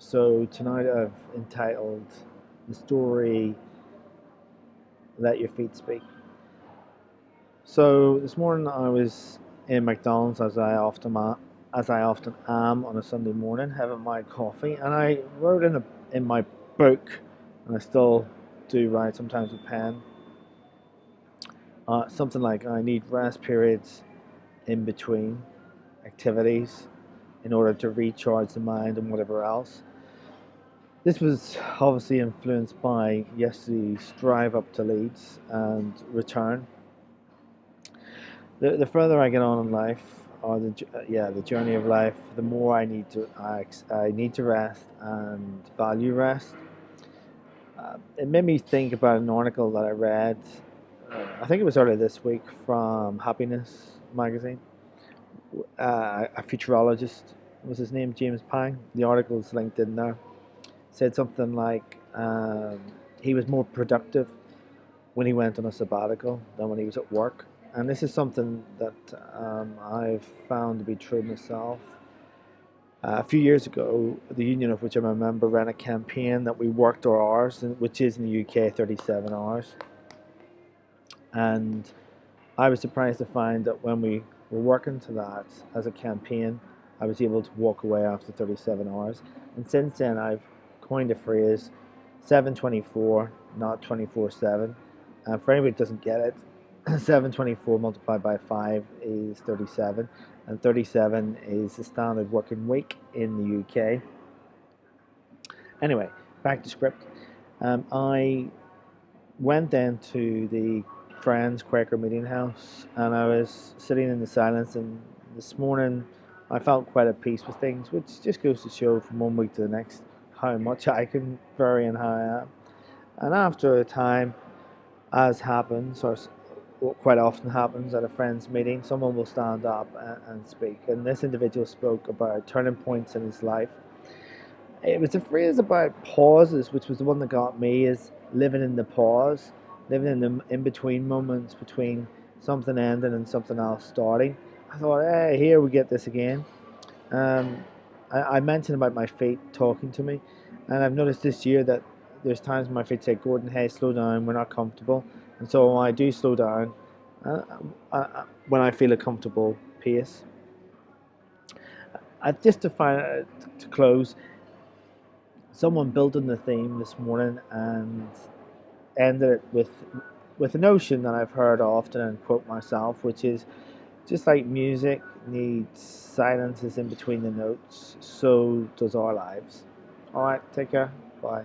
So tonight I've entitled the story "Let Your Feet Speak." So this morning I was in McDonald's as I often am on a Sunday morning, having my coffee, and I wrote in my book, and I still do write sometimes with pen, something like I need rest periods in between activities in order to recharge the mind and whatever else. This was obviously influenced by yesterday's drive up to Leeds and return. The further I get on in life, or the journey of life, the more I need to rest and value rest. It made me think about an article that I read. I think it was earlier this week from Happiness magazine. A futurologist, was his name James Pang. The article is linked in there. Said something like he was more productive when he went on a sabbatical than when he was at work. And this is something that I've found to be true myself. A few years ago, the union of which I'm a member ran a campaign that we worked our hours, which is in the UK 37 hours. And I was surprised to find that when we were working to that as a campaign, I was able to walk away after 37 hours. And since then, I've coined a phrase 724, not 24/7. For anybody that doesn't get it, 724 multiplied by 5 is 37, and 37 is the standard working week in the UK. Anyway, back to script. I went then to the Friends Quaker Meeting House, and I was sitting in the silence. And this morning, I felt quite at peace with things, which just goes to show from one week to the next how much I can vary and how I am. And after a time, as happens, or what quite often happens at a friends meeting, someone will stand up and speak. And this individual spoke about turning points in his life. It was a phrase about pauses, which was the one that got me, is living in the pause, living in the in between moments between something ending and something else starting. I thought, hey, here we get this again. Um, I mentioned about my feet talking to me, and I've noticed this year that there's times when my feet say, Gordon, hey, slow down, we're not comfortable. And so I do slow down uh, when I feel a comfortable pace. Just to close, someone built in the theme this morning and ended it with a notion that I've heard often and quote myself, which is just like music needs silences in between the notes, so does our lives. All right, take care. Bye.